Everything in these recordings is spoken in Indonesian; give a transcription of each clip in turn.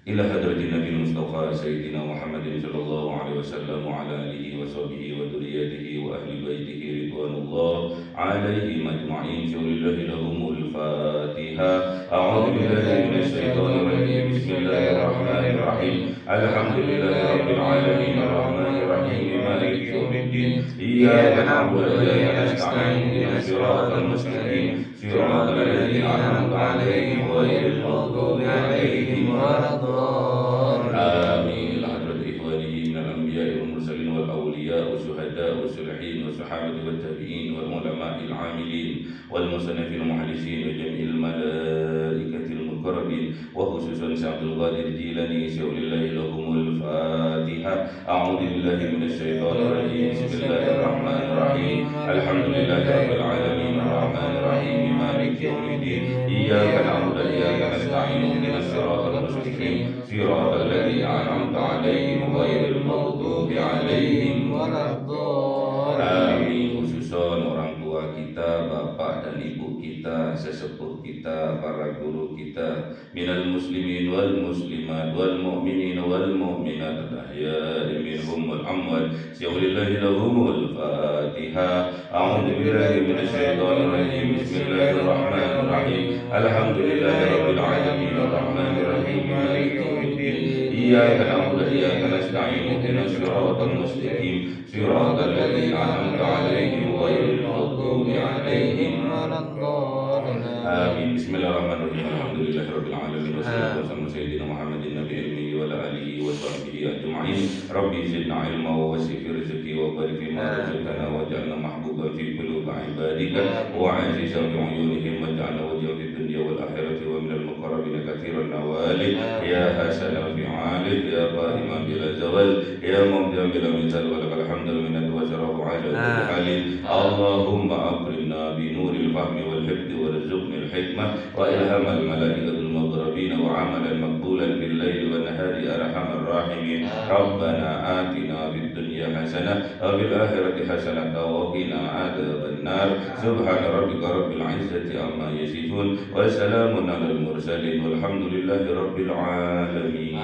إلى حضرة النبي المصطفى سيدنا محمد صلى الله عليه وسلم وعلى آله وصحبه وذريته وأهل بيته رضوان الله عليهم أجمعين. شكر الله لهم الفاتحة. أعوذ بالله من الشيطان الرجيم. بسم الله الرحمن الرحيم. الحمد لله رب العالمين الرحمن الرحيم مالك يوم الدين. إياك نعبد وإياك نستعين اهدنا الصراط المستقيم صراط الذين أنعمت عليهم غير المغضوب عليهم ولا الضالين. آمين. لحضرة إخوانه من الأنبياء والمرسلين والأولياء والشهداء والصالحين والصحابة والتابعين والعلماء العاملين والمصنفين المحدثين وجميع الملائكة المقربين وخصوصا شيخ عبد القادر الجيلاني شيخ الله لهم الفاتحة. أعوذ بالله من الشيطان الرجيم. بسم الله الرحمن الرحيم. الحمد لله رب العالمين الرحمن الرحيم مالك يوم الدين. إياك نعبد وإياك نستعين اهدنا الصراط المستقيم صراط الذين أنعمت عليهم غير المغضوب عليهم ولا الضالين. Amin. Khususon orang tua kita, bapak dan ibu kita, sesepuh kita, para guru kita, minal muslimin wal muslimat wal mu'minin wal mu'minat al-ahya'i minhum wal amwat. Syaulillahi lahumul fatihah. A'udzu billahi minasyaitonir rajim. Bismillahirrahmanirrahim. Alhamdulillahi rabbil alamin arrahmanir rahim maliki yaumiddin. Iyyaka na'budu wa iyyaka nasta'in ihdinas siratal mustaqim siratal ladzina an'amta 'alaihim ghairil maghdubi 'alaihim waladdallin. Amin. Bismillahirrahmanirrahim. Alhamdulillahirabbil alamin wassalatu wassalamu ala sayyidina Muhammadin nabiyil ummi wa ala alihi wa sahbihi ajma'in. Rabbi zidna ilma wa wasi' fi rizqi wa barik fi ma razaqtana waj'alna mahbuban fi qulubi 'ibadika wa 'azizan bi 'uyunihim waj'alna wajhan fid dunya wal akhirati wa minal muqarrabin katsiran nawali ya hasanal fi'ali ya qa'iman bila zawal ya mubdi'an bila mithal wa lakal hamdul minnatu wa syarafu 'ala kulli halin. Allahumma akrimna bi nuril fahmi wal hifdzi warzuqni al hikmah wa ilhamal malaikatul muqarrabin wa 'amalan maqbulan bil laili wan nahari arhamar rahimin. Rabbana atina fid dunya hasanah wa fil akhirati hasanah wa qina adzaban nar. Subhana rabbika rabbil izzati amma yasifun wa salamun alal mursalin walhamdulillahi rabbil alamin.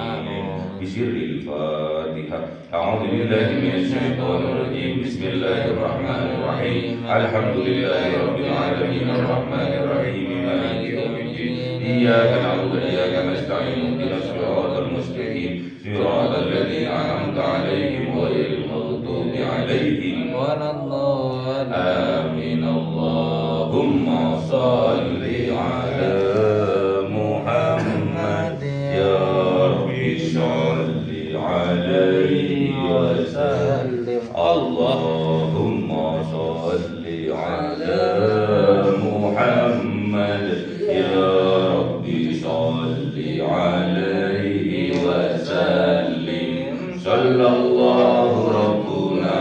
Bisirril Fatihah. A'udzu billahi minasy syaithanir rajim. Bismillahirrahmanirrahim. Alhamdulillahi rabbil alamin arrahmanir rahim maliki yaumiddin. Iyyaka na'budu wa iyyaka nasta'in ihdinas siratal mustaqim siratal ladzina an'amta 'alaihim ghairil maghdubi 'alaihim waladdallin. Amin. Allahumma shalli 'ala Muhammad ya rabbi shalli 'alaihi wa sallim. Allahumma shalli 'ala Muhammad ya rabbi shalli 'alaihi wa sallim. Sallallahu rabbuna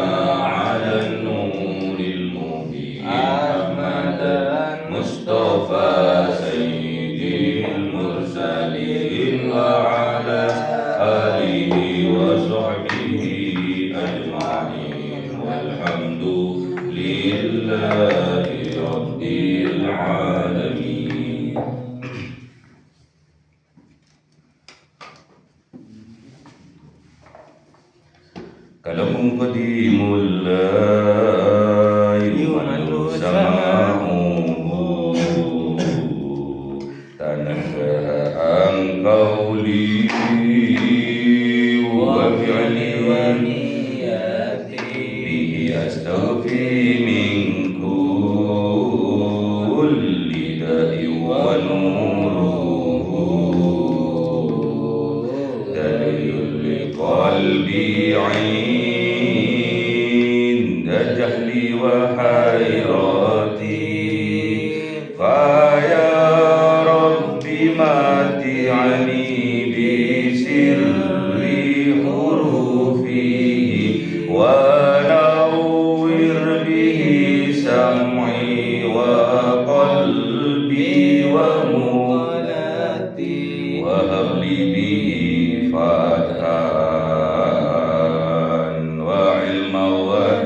'alan nuril mubin Ahmadan Mustafa sayyidil mursalin wa 'ala alihi wa sahbihi ajma'in walhamdulillahi rabbil alamin. Kalamun qadimul la yumallu sama'uhu tanazzaha an qawli wa fi'li wa niyati bihi astaghfi min kulli da'i wa nuruhu dalilul liqalbi 'inda jahli wa hayrati fa ya rabbi mati'ani bi sirri hurufihi wa nawwir bihi sam'i wa qalbi wa mulati wa habli bihi fathan wa ilma wa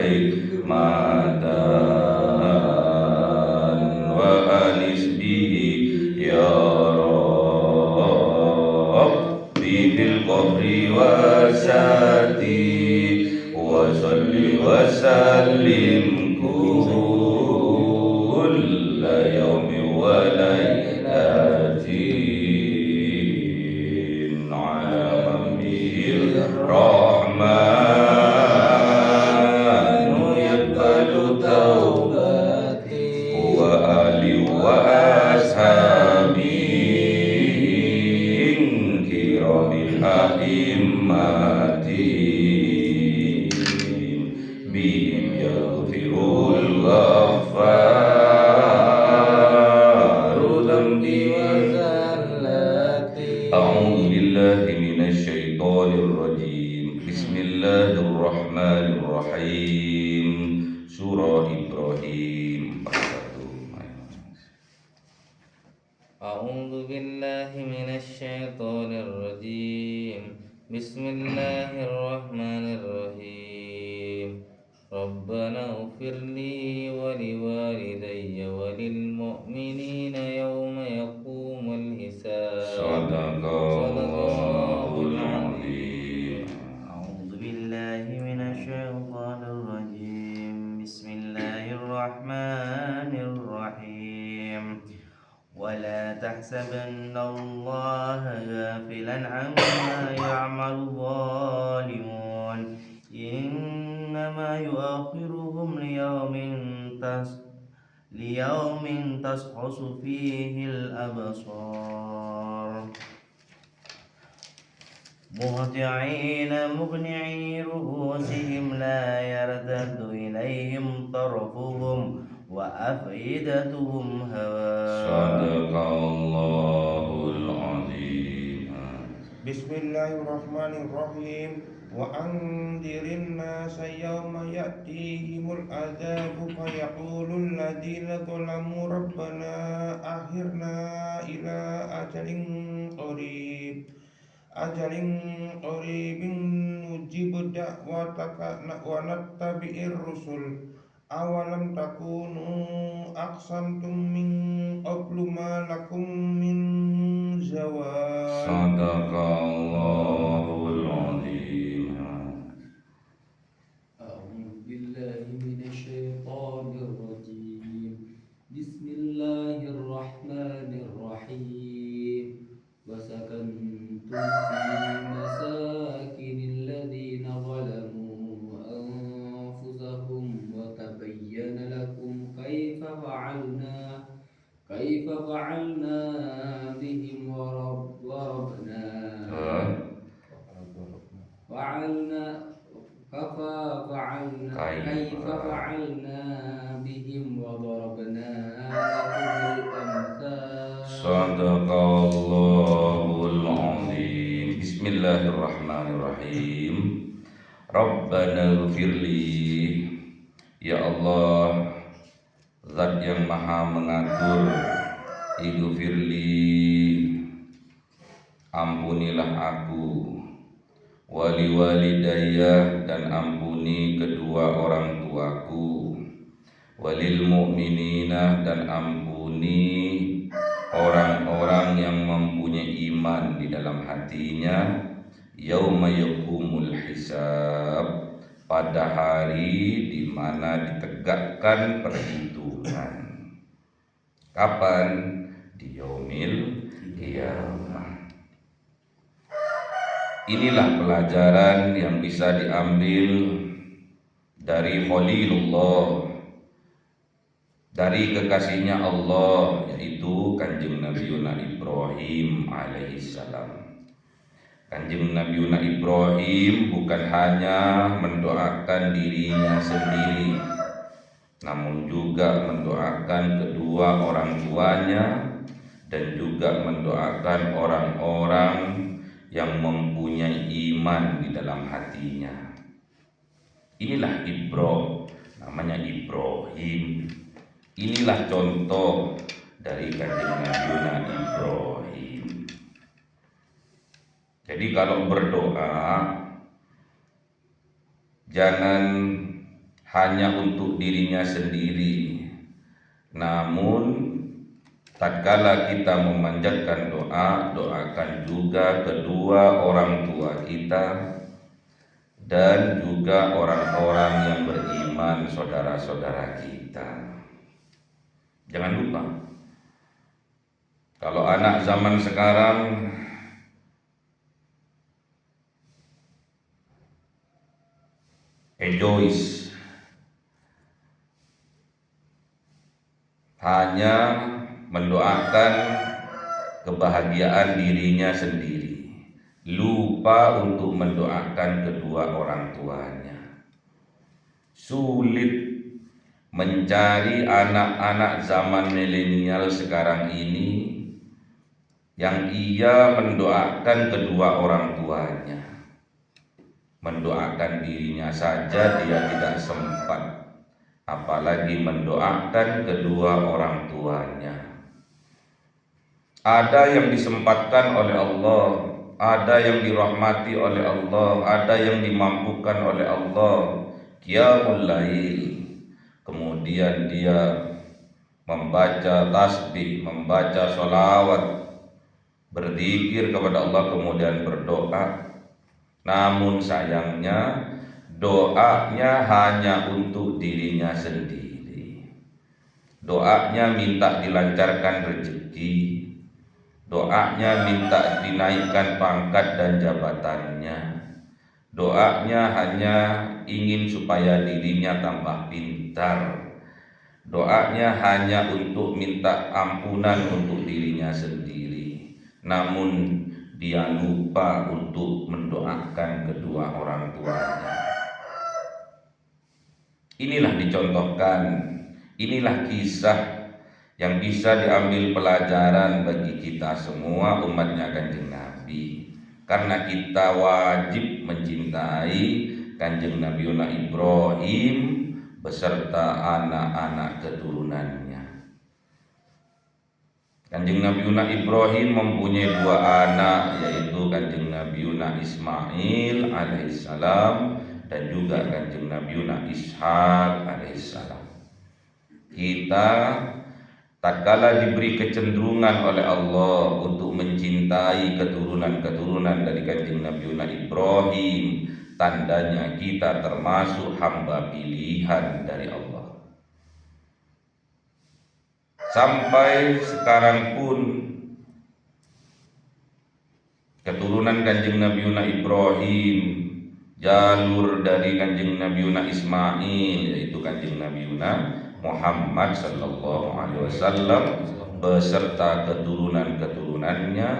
hikmatan wa anis bihi ya rabbi وسلم كل يوم وليلة عاما به الرحمن يقبل توبتي وآلي وأصحابي كرام الأئمة بهم يغفر الغفار ذنبي وزلتي. أعوذ بالله من الشيطان الرجيم. بسم الله الرحمن الرحيم. Surah Ibrahim. أعوذ بالله من الشيطان الرجيم. بسم الله الرحمن الرحيم. ربنا اغفر لي ولوالدي وللمؤمنين يوم يقوم الحساب. صدق الله العظيم. أعوذ بالله من الشيطان الرجيم. بسم الله الرحمن الرحيم. ولا تحسبن الله غافلا عما يعمل الظالمون إنما يؤخرهم ليوم تشخص فيه الأبصار مهطعين مقنعي رؤوسهم لا يرتد إليهم طرفهم وأفئدتهم هواء. صدق الله العظيم. بسم الله الرحمن الرحيم. وأنذر الناس يوم يأتيهم العذاب فيقول الذين ظلموا ربنا أخرنا إلى أجل قريب نجيب دعوتك ونتبع الرسل أولم تكونوا أقسمتم من قبل ما لكم من زوال. صدق الله العظيم. أعوذ بالله من الشيطان الرجيم. بسم الله الرحمن الرحيم. وسكنتم في مساكن الذين ظلموا أنفسهم وتبين لكم كيف فعلنا بهم وضربنا كيف فعلنا بهم وضربنا لكم الأمثال. صدق الله العظيم. بسم الله الرحمن الرحيم. Rabbana ighfirli. Ya Allah, Zat yang maha mengatur, ighfirli, ampunilah aku, wali walidayya, dan ampuni kedua orang tuaku, walil mu'minina, dan ampuni orang-orang yang mempunyai iman di dalam hatinya, yauma yakumul hisab, pada hari di mana ditegakkan perhitungan. Kapan? Di yaumil qiyamah. Inilah pelajaran yang bisa diambil dari Khalilullah, dari kekasihnya Allah, yaitu Kanjeng Nabi Ibrahim alaihissalam. Kanjeng Nabi Ibrahim bukan hanya mendoakan dirinya sendiri, namun juga mendoakan kedua orang tuanya dan juga mendoakan orang-orang yang mempunyai iman di dalam hatinya. Inilah namanya Ibrahim. Inilah contoh dari Kanjeng Nabi Ibrahim. Jadi kalau berdoa, jangan hanya untuk dirinya sendiri, namun tatkala kita memanjatkan doa, doakan juga kedua orang tua kita dan juga orang-orang yang beriman, saudara-saudara kita. Jangan lupa, kalau anak zaman sekarang egois, hanya mendoakan kebahagiaan dirinya sendiri, lupa untuk mendoakan kedua orang tuanya. Sulit mencari anak-anak zaman milenial sekarang ini yang ia mendoakan kedua orang tuanya. Mendoakan dirinya saja dia tidak sempat, apalagi mendoakan kedua orang tuanya. Ada yang disempatkan oleh Allah, ada yang dirahmati oleh Allah, ada yang dimampukan oleh Allah, qiyamul lail, kemudian dia membaca tasbih, membaca sholawat, berzikir kepada Allah, kemudian berdoa. Namun sayangnya doanya hanya untuk dirinya sendiri. Doanya minta dilancarkan rezeki, doanya minta dinaikkan pangkat dan jabatannya, doanya hanya ingin supaya dirinya tambah pintar, doanya hanya untuk minta ampunan untuk dirinya sendiri. Namun dia lupa untuk mendoakan kedua orang tuanya. Inilah dicontohkan, inilah kisah yang bisa diambil pelajaran bagi kita semua umatnya Kanjeng Nabi. Karena kita wajib mencintai Kanjeng Nabiullah Ibrahim beserta anak-anak keturunannya. Kanjeng Nabiullah Ibrahim mempunyai dua anak, yaitu Kanjeng Nabiullah Ismail alaihissalam dan juga Kanjeng Nabiullah Ishak alaihissalam. Kita tatkala diberi kecenderungan oleh Allah untuk mencintai keturunan-keturunan dari Kanjeng Nabiullah Ibrahim, tandanya kita termasuk hamba pilihan dari Allah. Sampai sekarang pun keturunan Kanjeng Nabiullah Ibrahim, jalur dari Kanjeng Nabiullah Ismail, yaitu Kanjeng Nabiullah Muhammad sallallahu alaihi wasallam beserta keturunan-keturunannya,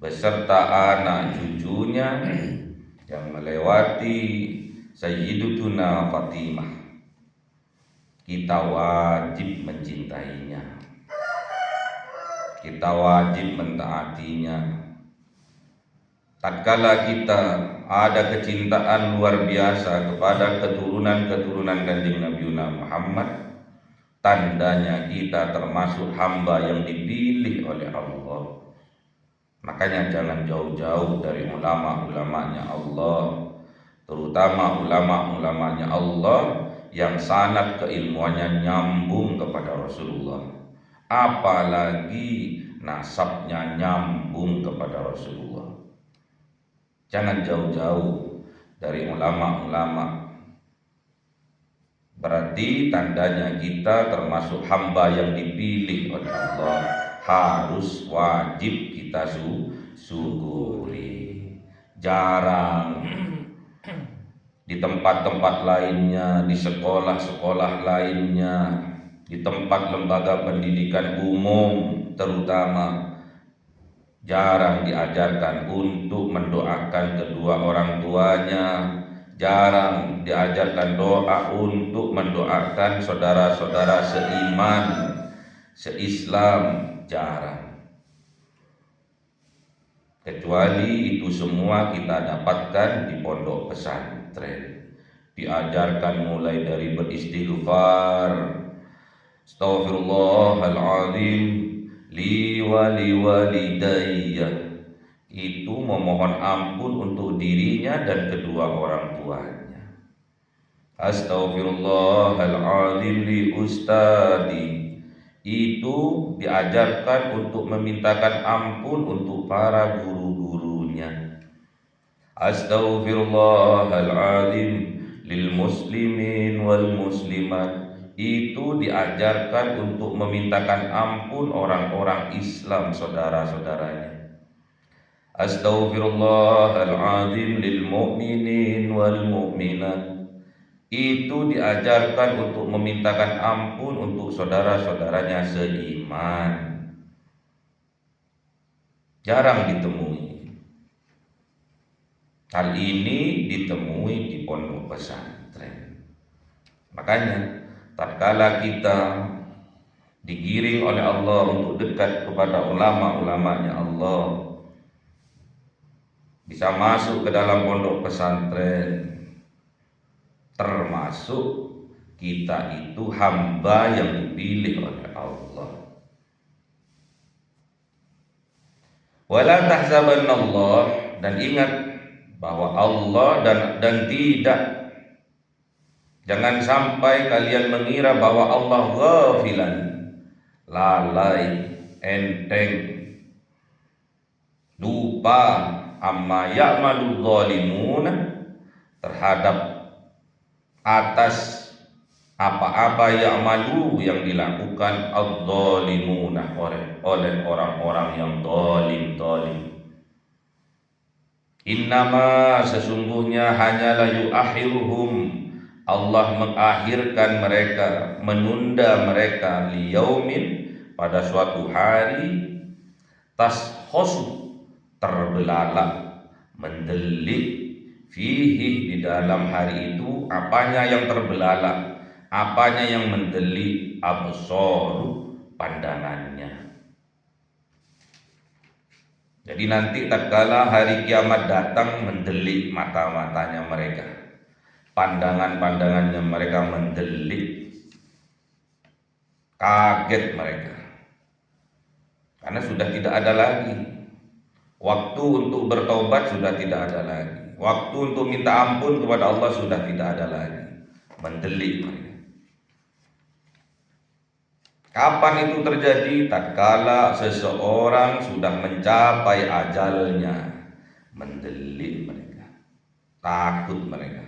beserta anak cucunya yang melewati Sayyidatuna Fatimah. Kita wajib mencintainya, kita wajib mentaatinya. Tatkala kita ada kecintaan luar biasa kepada keturunan-keturunan Kanjeng Nabiullah Muhammad, tandanya kita termasuk hamba yang dipilih oleh Allah. Makanya jangan jauh-jauh dari ulama-ulamanya Allah, terutama ulama-ulamanya Allah yang sanad keilmuannya nyambung kepada Rasulullah, apalagi nasabnya nyambung kepada Rasulullah. Jangan jauh-jauh dari ulama-ulama. Berarti tandanya kita termasuk hamba yang dipilih oleh Allah, harus wajib kita syukuri. Jarang di tempat-tempat lainnya, di sekolah-sekolah lainnya, di tempat lembaga pendidikan umum terutama, jarang diajarkan untuk mendoakan kedua orang tuanya, jarang diajarkan doa untuk mendoakan saudara-saudara seiman, seislam, jarang. Kecuali itu semua kita dapatkan di pondok pesantren. Diajarkan mulai dari beristighfar, astaghfirullahaladzim li wali walidayya, itu memohon ampun untuk dirinya dan kedua orang tuanya. Astaghfirullahaladzim li ustadi, itu diajarkan untuk memintakan ampun untuk para guru-gurunya. Astaghfirullahaladzim lil muslimin wal muslimat. Itu diajarkan untuk memintakan ampun orang-orang Islam saudara-saudaranya. Astaghfirullahaladzim lil mu'minin wal mu'minat. Itu diajarkan untuk memintakan ampun untuk saudara-saudaranya seiman. Jarang ditemui. Hal ini ditemui di pondok pesantren. Makanya tatkala kita digiring oleh Allah untuk dekat kepada ulama-ulamanya Allah, bisa masuk ke dalam pondok pesantren, termasuk kita itu hamba yang dipilih oleh Allah. Wala tahsabanallah, dan ingat bahwa Allah dan tidak, jangan sampai kalian mengira bahwa Allah ghafilan, lalai, enteng, lupa amma ya'malu dhalimun, terhadap atas apa-apa ya'malu yang dilakukan adh-dhalimuna oleh orang-orang yang zalim. Innama, sesungguhnya hanyalah yu'akhiruhum, Allah mengakhirkan mereka, menunda mereka, liyaumin, pada suatu hari, tashkhasu, terbelalak, mendelik, fihi, di dalam hari itu. Apanya yang terbelalak, apanya yang mendelik, absaru, pandangannya. Jadi nanti tatkala hari kiamat datang, mendelik mata-matanya mereka, pandangan-pandangannya mereka mendelik, kaget mereka, karena sudah tidak ada lagi waktu untuk bertobat, sudah tidak ada lagi waktu untuk minta ampun kepada Allah, sudah tidak ada lagi, mendelik mereka. Kapan itu terjadi? Tatkala seseorang sudah mencapai ajalnya, mendelik mereka, takut mereka,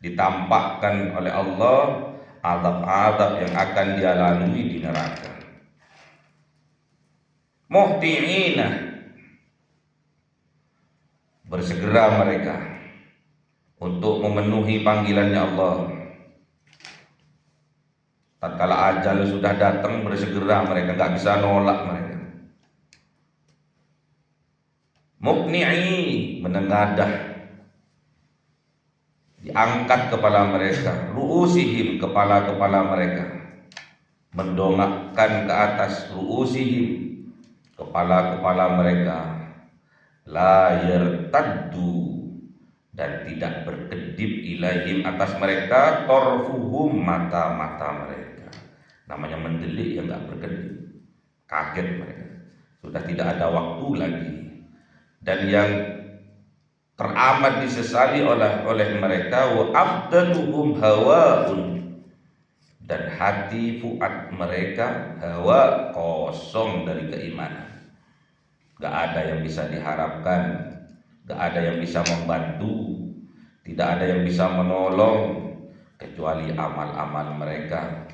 ditampakkan oleh Allah azab-azab yang akan dia lalui di neraka. Muhti'ina, bersegera mereka untuk memenuhi panggilannya Allah. Tatkala ajal sudah datang, bersegera mereka, gak bisa nolak mereka. Mukni'i, menengadah, diangkat kepala mereka, ru'usihim, kepala-kepala mereka, mendongakkan ke atas, ru'usihim, kepala-kepala mereka, la yartaddu, dan tidak berkedip, ilaihim, atas mereka, torfuhum, mata-mata mereka. Namanya mendelik yang gak berkedip, kaget mereka, sudah tidak ada waktu lagi. Dan yang teramat disesali oleh mereka, wa afdaluhum hawaun, dan hati fuad mereka hawa, kosong dari keimanan. Gak ada yang bisa diharapkan, gak ada yang bisa membantu, tidak ada yang bisa menolong kecuali amal-amal mereka.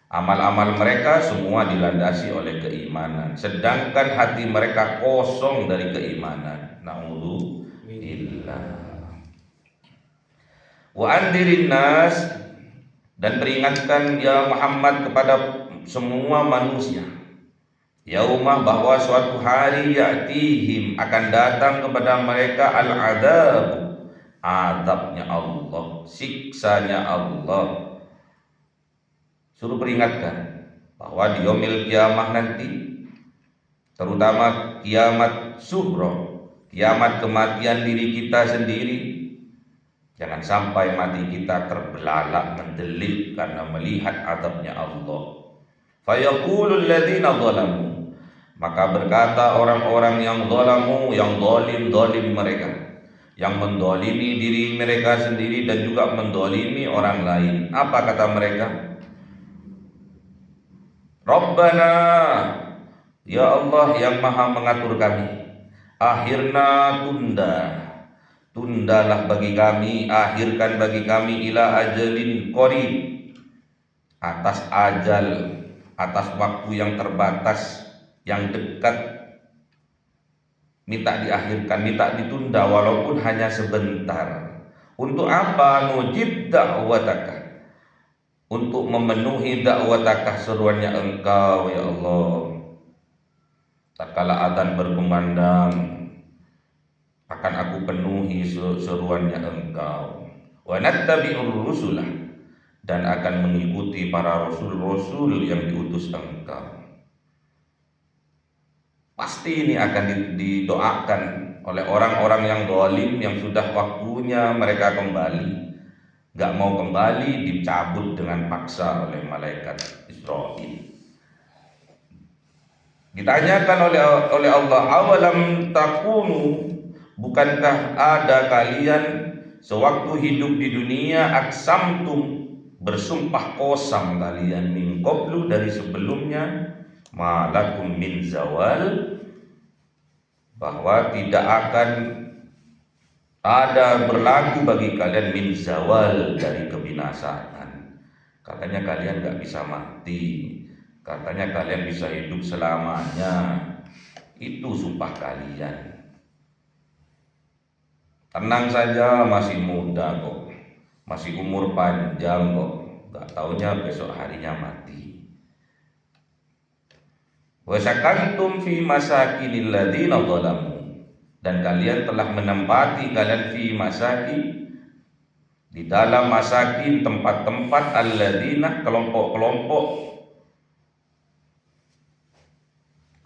Amal-amal mereka semua dilandasi oleh keimanan, sedangkan hati mereka kosong dari keimanan. Na'udzubillah. Wa andirin nas, dan peringatkan ya Muhammad kepada semua manusia, yaumah, bahwa suatu hari, ya'tihim, akan datang kepada mereka, al-adab, azabnya Allah, siksanya Allah. Suruh peringatkan bahwa di yaumil kiamah nanti, terutama kiamat sughra, kiamat kematian diri kita sendiri, jangan sampai mati kita terbelalak, mendelik karena melihat azabnya Allah. Fayaqulul ladzina zalamu, maka berkata orang-orang yang zalamu, yang zalim mereka, yang mendolimi diri mereka sendiri dan juga mendolimi orang lain. Apa kata mereka? Rabbana, ya Allah yang maha mengatur kami, akhirna, tundalah bagi kami, akhirkan bagi kami ila ajalin qarib, atas ajal, atas waktu yang terbatas, yang dekat. Minta diakhirkan, minta ditunda walaupun hanya sebentar. Untuk apa? Nujib da'wataka, untuk memenuhi dakwataka, seruannya Engkau ya Allah. Tatkala adzan berkumandang, akan aku penuhi seruannya Engkau. Wa nattabi'ur rusulah, dan akan mengikuti para rasul-rasul yang diutus Engkau. Pasti ini akan didoakan oleh orang-orang yang zalim, yang sudah waktunya mereka kembali, gak mau kembali, dicabut dengan paksa oleh malaikat Israil. Ditanyakan oleh Allah, awalam takunu, bukankah ada kalian sewaktu hidup di dunia, aksamtum, bersumpah kosam kalian, min qablu, dari sebelumnya, malakum min zawal, bahwa tidak akan ada berlaku bagi kalian min zawal, dari kebinasaan. Katanya kalian gak bisa mati, katanya kalian bisa hidup selamanya. Itu sumpah kalian. Tenang saja, masih muda kok, masih umur panjang kok, gak taunya besok harinya mati. Wasakantum fi masakinil ladzina zalamu, dan kalian telah menempati, kalian fi masaki, di dalam masakin, tempat-tempat, alladzina, kelompok-kelompok,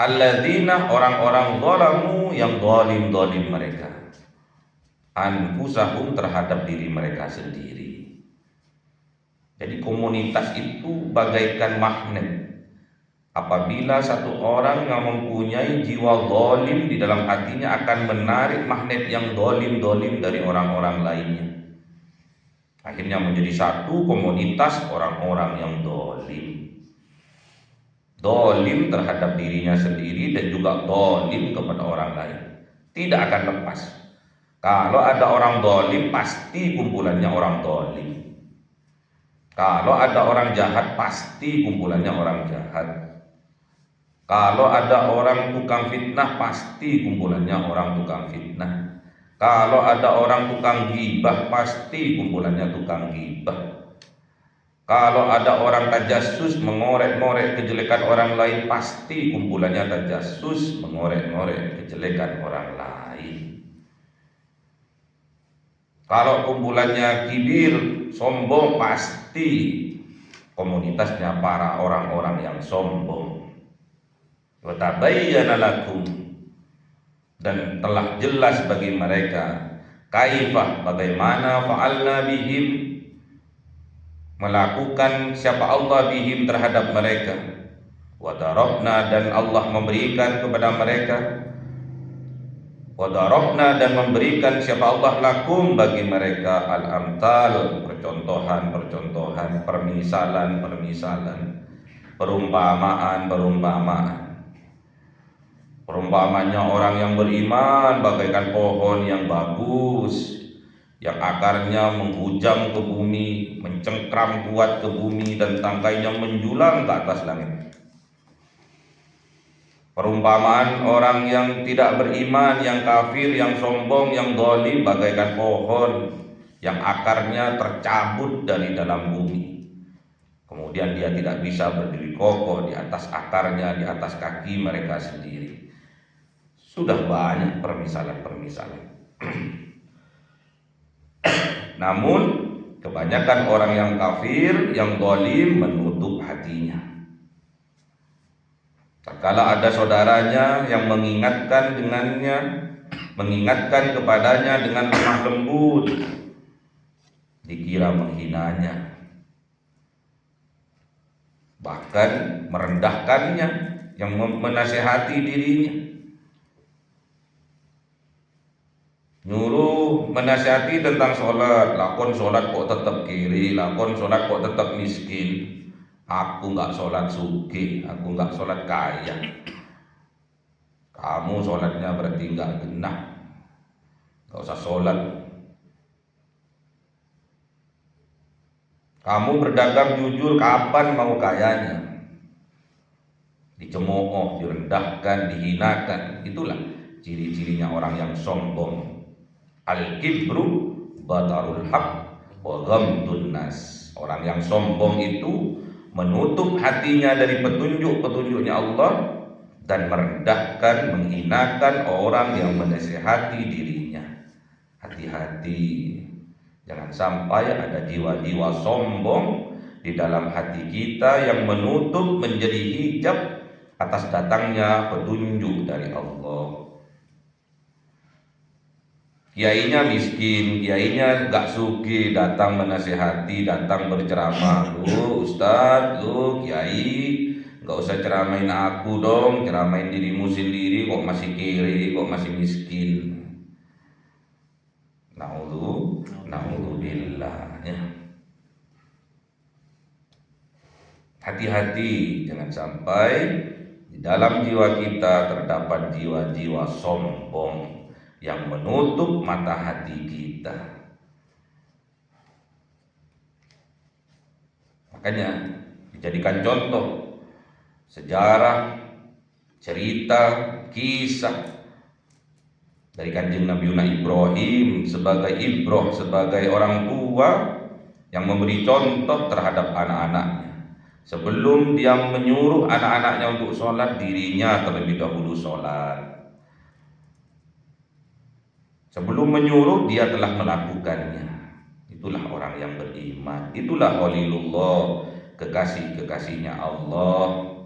alladzina, orang-orang zalamu, yang zalim mereka, anfusahum, terhadap diri mereka sendiri. Jadi komunitas itu bagaikan magnet. Apabila satu orang yang mempunyai jiwa zalim di dalam hatinya, akan menarik magnet yang zalim dari orang-orang lainnya. Akhirnya menjadi satu komunitas orang-orang yang zalim terhadap dirinya sendiri dan juga zalim kepada orang lain. Tidak akan lepas. Kalau ada orang zalim, pasti kumpulannya orang zalim. Kalau ada orang jahat, pasti kumpulannya orang jahat. Kalau ada orang tukang fitnah, pasti kumpulannya orang tukang fitnah. Kalau ada orang tukang ghibah, pasti kumpulannya tukang ghibah. Kalau ada orang tajassus, mengorek-ngorek kejelekan orang lain, pasti kumpulannya tajassus, mengorek-ngorek kejelekan orang lain. Kalau kumpulannya kibir, sombong, pasti komunitasnya para orang-orang yang sombong. Wa tabayyana lakum, dan telah jelas bagi mereka, kaifah, bagaimana, fa'alna bihim, melakukan siapa Allah bihim, terhadap mereka, wa darabna, dan Allah memberikan kepada mereka, wa darabna, dan memberikan siapa Allah lakum, bagi mereka, al-amthal, percontohan, permisalan, perumpamaan. Perumpamannya orang yang beriman bagaikan pohon yang bagus, yang akarnya menghujam ke bumi, mencengkram kuat ke bumi, dan tangkainya menjulang ke atas langit. Perumpamaan orang yang tidak beriman, yang kafir, yang sombong, yang zalim, bagaikan pohon yang akarnya tercabut dari dalam bumi. Kemudian dia tidak bisa berdiri kokoh di atas akarnya, di atas kaki mereka sendiri. Sudah banyak permisalan. Namun kebanyakan orang yang kafir, yang zalim, menutup hatinya. Tatkala ada saudaranya yang mengingatkan kepadanya dengan lemah lembut, dikira menghinanya, bahkan merendahkannya, yang menasihati dirinya, nyuruh menasihati tentang sholat, lakon sholat kok tetap kiri, lakon sholat kok tetap miskin, aku nggak sholat sugih, aku nggak sholat kaya, kamu sholatnya berarti nggak genah, nggak usah sholat. Kamu berdagang jujur, kapan mau kayanya? Dicemooh, direndahkan, dihinakan. Itulah ciri-cirinya orang yang sombong. Al-kibru batarul haq wa ghamdun nas. Orang yang sombong itu menutup hatinya dari petunjuk-petunjuknya Allah dan merendahkan, menghinakan orang yang menasihati dirinya. Hati-hati, jangan sampai ada jiwa-jiwa sombong di dalam hati kita yang menutup, menjadi hijab atas datangnya petunjuk dari Allah. Kiainya miskin, kiainya gak sugih, datang menasihati, datang berceramah. Lu Ustadz, lu kiai, gak usah ceramain aku dong, ceramain dirimu sendiri, kok masih kiri, kok masih miskin. Na'udzubillah ya. Hati-hati, jangan sampai di dalam jiwa kita terdapat jiwa-jiwa sombong yang menutup mata hati kita. Makanya dijadikan contoh sejarah, cerita, kisah dari Kanjeng Nabi Ibrahim sebagai ibroh, sebagai orang tua yang memberi contoh terhadap anak-anaknya. Sebelum dia menyuruh anak-anaknya untuk sholat, dirinya terlebih dahulu sholat. Sebelum menyuruh, dia telah melakukannya. Itulah orang yang beriman. Itulah Khalilullah, kekasih-kekasihnya Allah.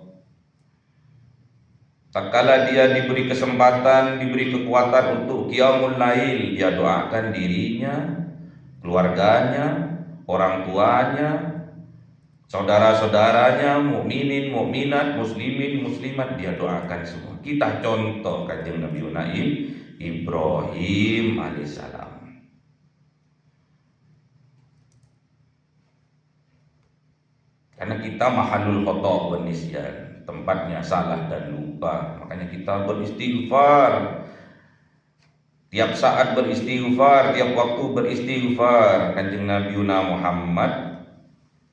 Tak kala dia diberi kesempatan, diberi kekuatan untuk qiyamul lail, dia doakan dirinya, keluarganya, orang tuanya, saudara-saudaranya, mukminin, mukminat, muslimin, muslimat, dia doakan semua. Kita contoh Kanjeng Nabi Ibrahim alaihissalam. Karena kita mahalul khata' wa nisyan, tempatnya salah dan lupa. Makanya kita beristighfar. Tiap saat beristighfar, tiap waktu beristighfar. Kanjeng Nabi Muhammad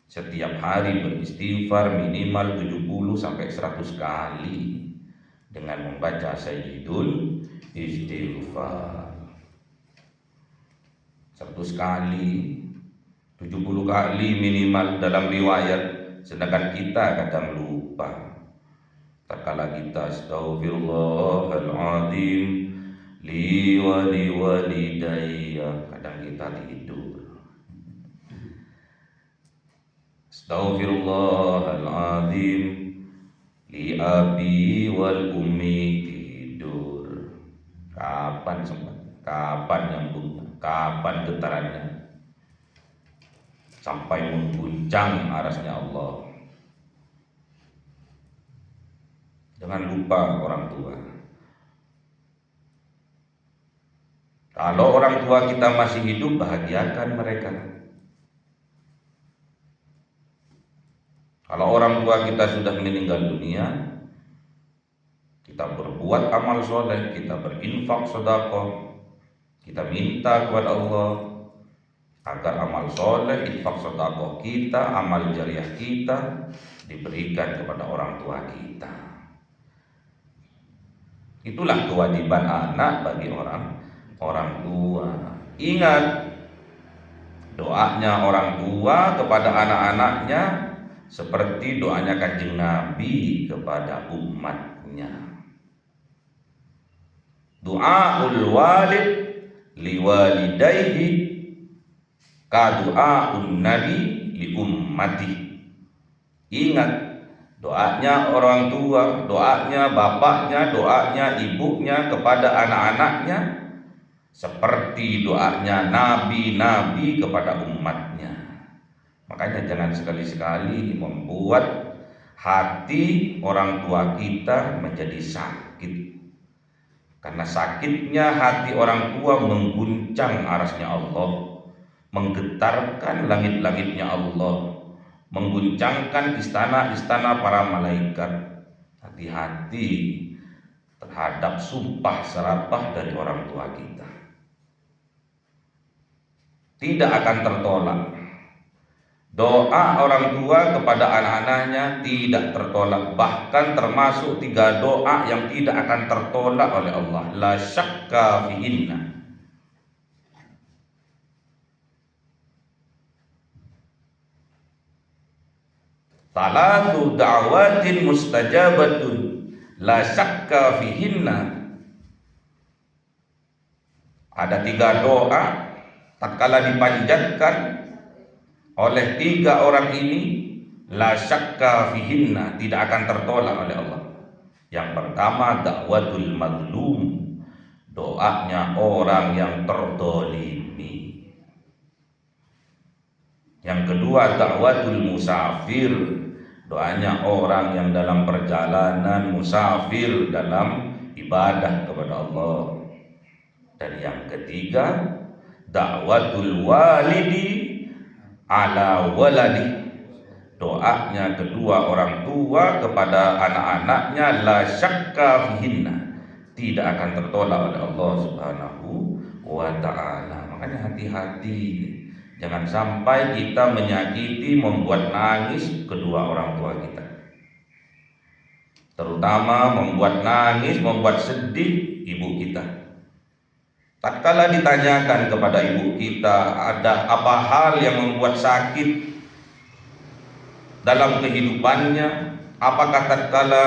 setiap hari beristighfar minimal 70 sampai 100 kali dengan membaca Sayyidul Istighfar. 100 kali, 70 kali minimal dalam riwayat, sedangkan kita kadang lupa. Tatkala kita astaghfirullahaladzim li wa li walidayya, kadang kita tidur. Astaghfirullahaladzim li abi wal ummi, tidur. Kapan sempat? Kapan nyambungnya? Kapan getarannya? Sampai mengguncang arasnya Allah. Jangan lupa orang tua. Kalau orang tua kita masih hidup, bahagiakan mereka. Kalau orang tua kita sudah meninggal dunia, kita berbuat amal soleh, kita berinfak sedekah, kita minta kepada Allah agar amal soleh, infak sedekah kita, amal jariah kita diberikan kepada orang tua kita. Itulah kewajiban anak bagi orang tua. Ingat, doanya orang tua kepada anak-anaknya seperti doanya Kanjeng Nabi kepada umatnya. Doaul walid liwalidayhi ka doaun nabi li ummati. Ingat, doanya orang tua, doanya bapaknya, doanya ibunya kepada anak-anaknya seperti doanya nabi-nabi kepada umatnya. Makanya jangan sekali-sekali membuat hati orang tua kita menjadi sakit. Karena sakitnya hati orang tua mengguncang arasnya Allah, menggetarkan langit-langitnya Allah, mengguncangkan istana-istana para malaikat. Hati-hati terhadap sumpah serapah dari orang tua kita. Tidak akan tertolak. Doa orang tua kepada anak-anaknya tidak tertolak. Bahkan termasuk 3 doa yang tidak akan tertolak oleh Allah. La syakka fihinna. Talatu da'watin mustajabatun la syakka fihinna. Ada 3 doa tatkala dipanjatkan oleh 3 orang ini, la syakka fihinna, tidak akan tertolak oleh Allah. Yang pertama, da'watul mazlum, doanya orang yang terdolimi. Yang kedua, da'watul musafir, doanya orang yang dalam perjalanan musafir dalam ibadah kepada Allah. Dan yang ketiga, da'watul walidi ala waladi, doanya kedua orang tua kepada anak-anaknya, la syakka fihinna, tidak akan tertolak oleh Allah Subhanahu wa ta'ala. Makanya hati-hati, jangan sampai kita menyakiti, membuat nangis kedua orang tua kita, terutama membuat nangis, membuat sedih ibu kita. Tatkala ditanyakan kepada ibu kita, ada apa hal yang membuat sakit dalam kehidupannya? Apakah tatkala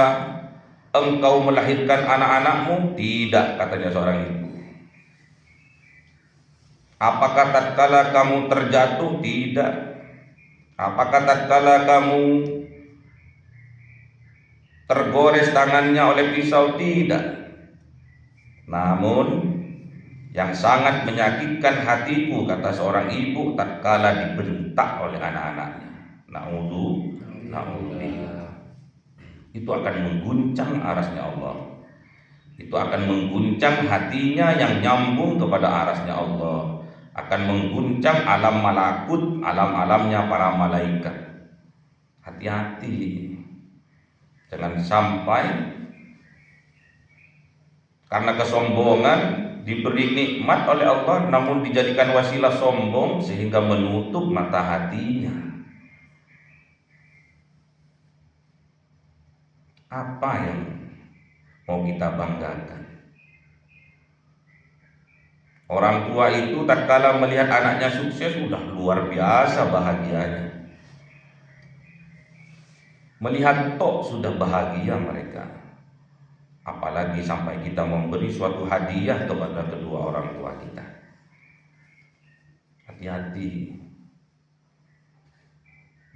engkau melahirkan anak-anakmu? Tidak, katanya seorang ibu. Apakah tatkala kamu terjatuh? Tidak. Apakah tatkala kamu tergores tangannya oleh pisau? Tidak. Namun yang sangat menyakitkan hatiku, kata seorang ibu, tatkala dibentak oleh anak-anaknya. Na'udzubillah. Itu akan mengguncang arasnya Allah. Itu akan mengguncang hatinya yang nyambung kepada arasnya Allah. Akan mengguncang alam malakut, alam-alamnya para malaikat. Hati-hati. Jangan sampai karena kesombongan diberi nikmat oleh Allah namun dijadikan wasilah sombong sehingga menutup mata hatinya. Apa yang mau kita banggakan? Orang tua itu tatkala melihat anaknya sukses sudah luar biasa bahagianya. Melihat tok sudah bahagia mereka. Apalagi sampai kita memberi suatu hadiah kepada kedua orang tua kita. Hati-hati.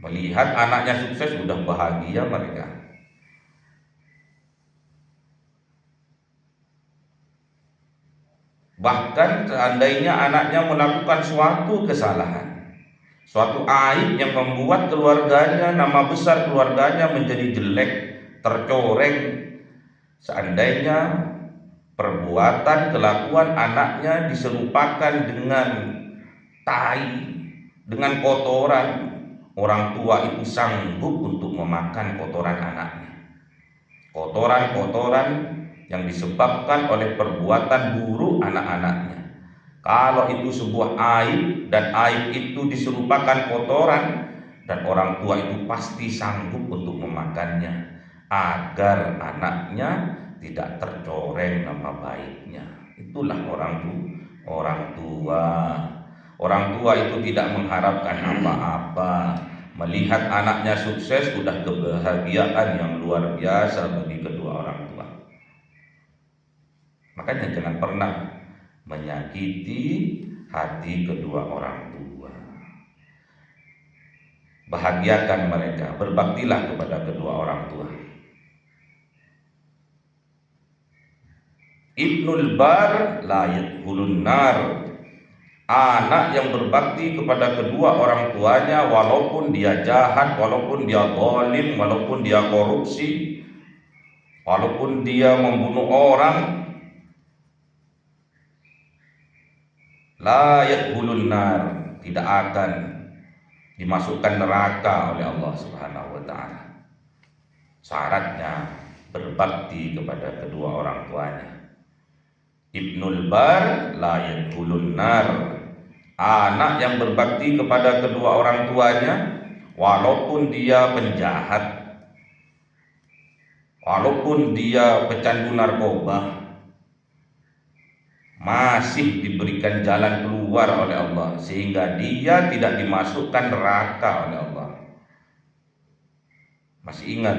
Melihat anaknya sukses sudah bahagia mereka. Bahkan seandainya anaknya melakukan suatu kesalahan, suatu aib yang membuat keluarganya, nama besar keluarganya menjadi jelek, tercoreng. Seandainya perbuatan kelakuan anaknya diserupakan dengan tai, dengan kotoran, orang tua itu sanggup untuk memakan kotoran anaknya. Kotoran-kotoran yang disebabkan oleh perbuatan buruk anak-anaknya. Kalau itu sebuah aib dan aib itu diserupakan kotoran, dan orang tua itu pasti sanggup untuk memakannya agar anaknya tidak tercoreng nama baiknya. Itulah orang tua. Orang tua itu tidak mengharapkan apa-apa. Melihat anaknya sukses sudah kebahagiaan yang luar biasa bagi kedua orang tua. Makanya jangan pernah menyakiti hati kedua orang tua. Bahagiakan mereka, berbaktilah kepada kedua orang tua. Ibnul bar la yadkhulun nar. Anak yang berbakti kepada kedua orang tuanya, walaupun dia jahat, walaupun dia zalim, walaupun dia korupsi, walaupun dia membunuh orang, la yadkhulun nar, tidak akan dimasukkan neraka oleh Allah Subhanahu wa taala. Syaratnya berbakti kepada kedua orang tuanya. Ibnul bar la yadkhulun nar. Anak yang berbakti kepada kedua orang tuanya walaupun dia penjahat, walaupun dia pecandu narkoba, masih diberikan jalan keluar oleh Allah sehingga dia tidak dimasukkan neraka oleh Allah. Masih ingat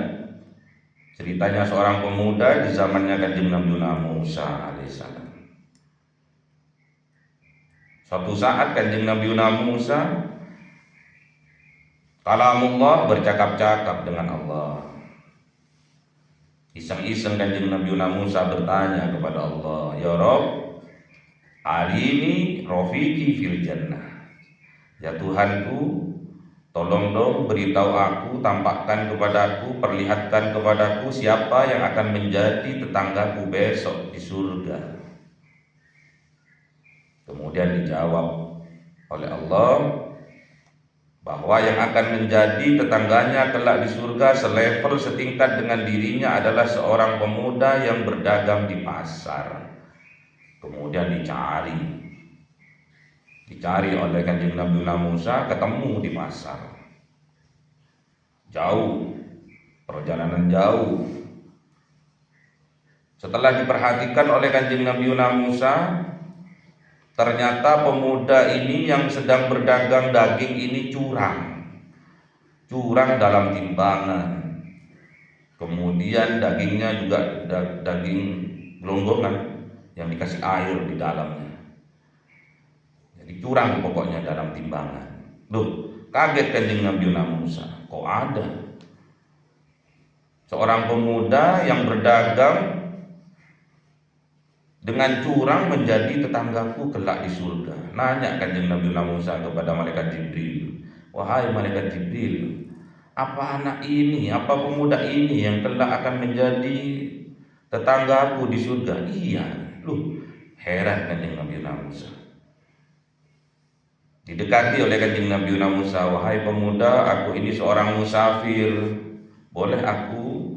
ceritanya seorang pemuda di zamannya Kanjeng Nabi Musa alaihissalam. Suatu saat Kanjeng Nabi Musa kalamullah bercakap-cakap dengan Allah. Iseng-iseng Kanjeng Nabi Musa bertanya kepada Allah, "Ya Rabb, arini rofiki fil jannah." Ya Tuhanku, tolong dong beritahu aku, tampakkan kepadaku, perlihatkan kepadaku siapa yang akan menjadi tetanggaku besok di surga. Kemudian dijawab oleh Allah bahwa yang akan menjadi tetangganya kelak di surga selevel setingkat dengan dirinya adalah seorang pemuda yang berdagang di pasar. Kemudian dicari oleh Kanjeng Nabi Musa, ketemu di pasar. Jauh, perjalanan jauh. Setelah diperhatikan oleh Kanjeng Nabi Musa, ternyata pemuda ini yang sedang berdagang daging ini curang dalam timbangan. Kemudian dagingnya juga daging gelonggongan yang dikasih air di dalamnya. Jadi curang pokoknya dalam timbangan. Loh, kaget Kanjeng Nabi Musa, kok ada seorang pemuda yang berdagang dengan curang menjadi tetanggaku kelak di surga. Nanya Kanjeng Nabi Musa kepada malaikat Jibril, "Wahai malaikat Jibril, apa anak ini, apa pemuda ini yang kelak akan menjadi tetanggaku di surga?" "Iya." Loh, heran Kanjeng Nabi Musa. Didekati oleh Kanjeng Nabi Musa, "Wahai pemuda, aku ini seorang musafir, boleh aku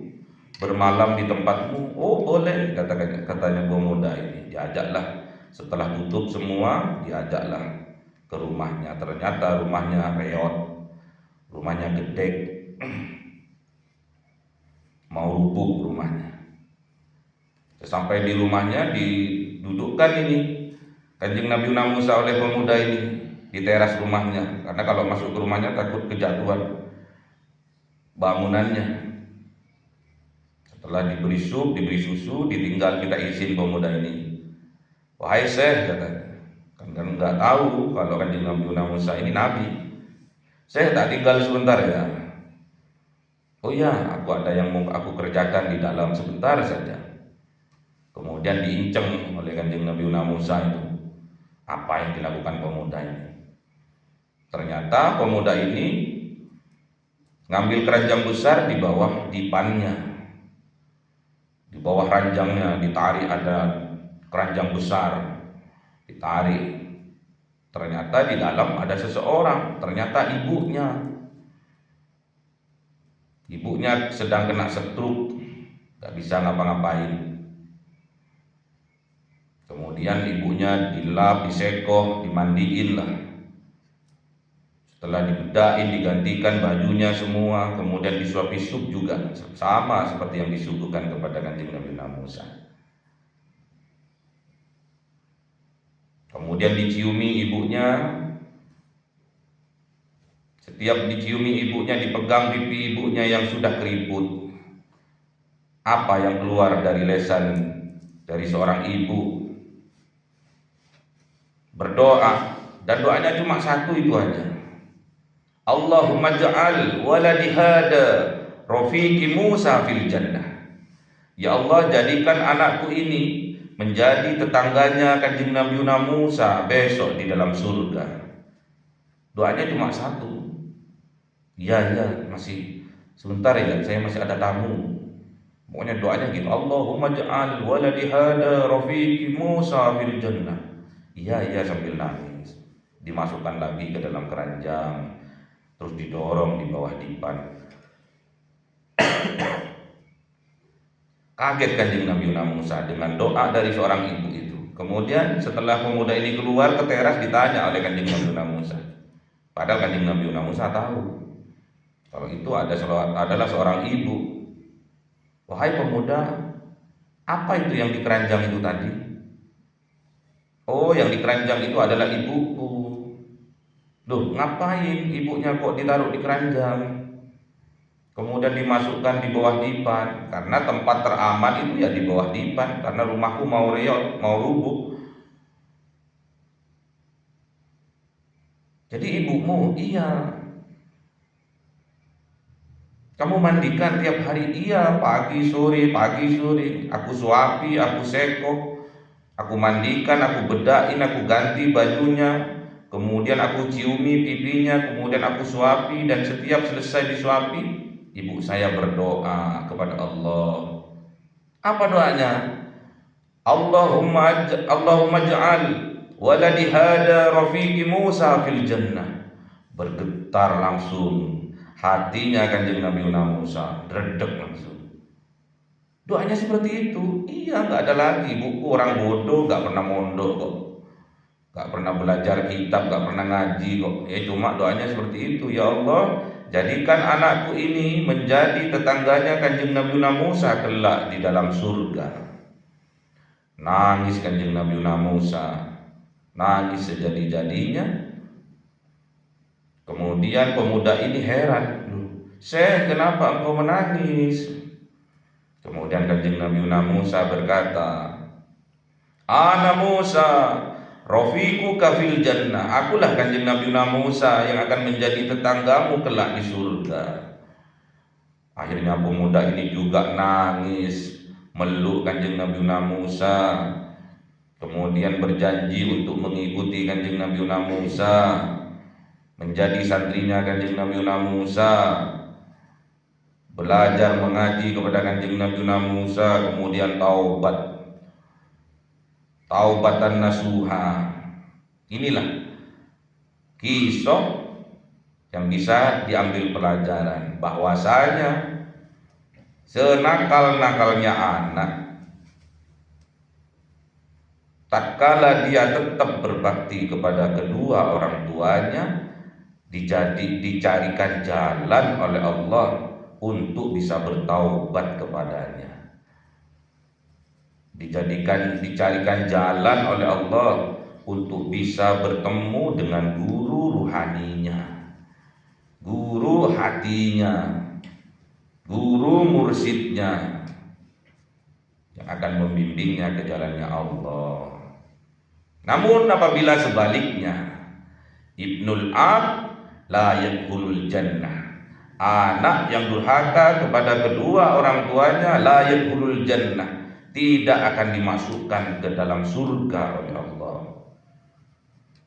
bermalam di tempatmu?" "Oh boleh," katanya pemuda ini. Diajaklah, setelah tutup semua, diajaklah ke rumahnya. Ternyata rumahnya reot, rumahnya gede, mau rubuh rumahnya. Sampai di rumahnya didudukkan ini Kanjeng Nabi Musa oleh pemuda ini di teras rumahnya, karena kalau masuk ke rumahnya takut kejatuhan bangunannya. Setelah diberi sup, diberi susu, ditinggal minta izin pemuda ini. "Wahai Syekh," katanya, kan nggak tahu kalau Kanjeng Nabi Musa ini nabi. "Syekh, tak tinggal sebentar ya." "Oh ya, aku ada yang mau aku kerjakan di dalam, sebentar saja." Kemudian diinceng oleh Kanjeng Nabi Musa itu apa yang dilakukan pemuda ini. Ternyata pemuda ini ngambil keranjang besar di bawah dipannya. Di bawah ranjangnya ditarik, ada keranjang besar, ditarik. Ternyata di dalam ada seseorang, ternyata ibunya. Ibunya sedang kena stroke, gak bisa ngapa-ngapain. Kemudian ibunya dilap, disekoh, dimandiin lah. Setelah dibedain, digantikan bajunya semua, kemudian disuapi sup juga, sama seperti yang disuguhkan kepada Kanjeng Nabi Musa. Kemudian diciumi ibunya. Setiap diciumi ibunya, dipegang pipi ibunya yang sudah keriput. Apa yang keluar dari lesan dari seorang ibu? Berdoa, dan doanya cuma satu itu aja. "Allahumma ja'al waladi hada rafiqi Musa fil jannah." Ya Allah, jadikan anakku ini menjadi tetangganya Kanjeng Nabi Musa besok di dalam surga. Doanya cuma satu. Ya, masih sebentar ya, saya masih ada tamu. Pokoknya doanya gitu, "Allahumma ja'al waladi hada rafiqi Musa fil jannah." Iya sambil nangis. Dimasukkan lagi ke dalam keranjang, terus didorong di bawah dipan. Kaget Kanjeng Nabi Musa dengan doa dari seorang ibu itu. Kemudian setelah pemuda ini keluar ke teras, ditanya oleh Kanjeng Nabi Musa. Padahal Kanjeng Nabi Musa tahu Kalau itu adalah seorang ibu. Wahai pemuda, apa itu yang di keranjang itu tadi? Oh, yang di keranjang itu adalah ibuku. Loh, ngapain ibunya kok ditaruh di keranjang? Kemudian dimasukkan di bawah dipan. Karena tempat teraman itu ya di bawah dipan. Karena rumahku mau reot, mau rubuh. Jadi ibumu, iya. Kamu mandikan tiap hari? Iya, pagi sore. Aku suapi, aku sekok, aku mandikan, aku bedain, aku ganti bajunya, kemudian aku ciumi pipinya, kemudian aku suapi, dan setiap selesai disuapi, ibu saya berdoa kepada Allah. Apa doanya? Allahumma ja'al waladi hada rafiqi Musa fil jannah. Bergetar langsung hatinya Kanjeng Nabi Musa, redek langsung. Doanya seperti itu. Iya, nggak ada lagi. Buku orang bodoh, nggak pernah mondok kok, nggak pernah belajar kitab, nggak pernah ngaji kok. Cuma doanya seperti itu. Ya Allah, jadikan anakku ini menjadi tetangganya Kanjeng Nabi Musa kelak di dalam surga. Nangis Kanjeng Nabi Musa, nangis sejadi-jadinya. Kemudian pemuda ini heran, Syekh, kenapa engkau menangis? Kemudian Kanjeng Nabi Musa berkata, Ana Musa, Rafiqu kafil jannah. Akulah Kanjeng Nabi Musa yang akan menjadi tetanggamu kelak di surga. Akhirnya pemuda ini juga nangis, meluk Kanjeng Nabi Musa. Kemudian berjanji untuk mengikuti Kanjeng Nabi Musa, menjadi santrinya Kanjeng Nabi Musa, belajar mengaji kepada Kanjeng Nabi Musa, kemudian taubatan nasuha. Inilah kisah yang bisa diambil pelajaran bahwasanya senakal-nakalnya anak, tatkala dia tetap berbakti kepada kedua orang tuanya, dicarikan jalan oleh Allah untuk bisa bertaubat kepadanya. Dicarikan jalan oleh Allah untuk bisa bertemu dengan guru ruhaninya, guru hatinya, guru mursyidnya yang akan membimbingnya ke jalannya Allah. Namun apabila sebaliknya, Ibnul Ab la yadkhulul jannah, anak yang durhaka kepada kedua orang tuanya, la yadkhulul jannah, tidak akan dimasukkan ke dalam surga oleh Allah.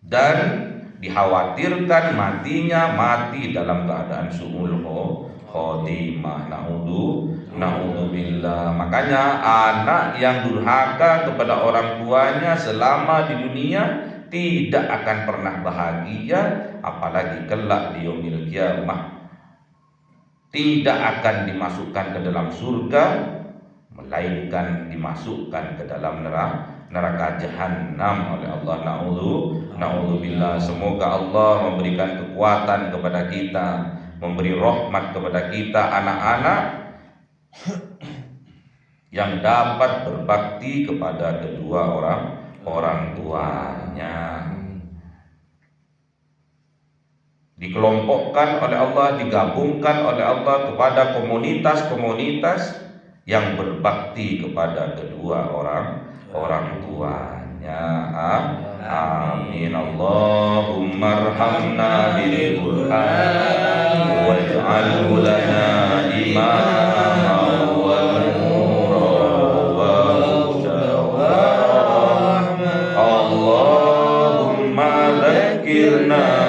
Dan dikhawatirkan matinya mati dalam keadaan su'ul khotimah. Na'udzubillah. Makanya anak yang durhaka kepada orang tuanya selama di dunia tidak akan pernah bahagia, apalagi kelak di yaumil qiyamah tidak akan dimasukkan ke dalam surga, melainkan dimasukkan ke dalam neraka jahanam oleh Allah. Na'udzubillah. Semoga Allah memberikan kekuatan kepada kita, memberi rahmat kepada kita anak-anak yang dapat berbakti kepada kedua orang tuanya. Dikelompokkan oleh Allah, digabungkan oleh Allah kepada komunitas-komunitas yang berbakti kepada kedua orang tuanya. Amin. Allahumma arhamna bil Qur'an waj'alhu lana imaman wa nuran wa hudan wa rahmah. Allahumma dzakkirna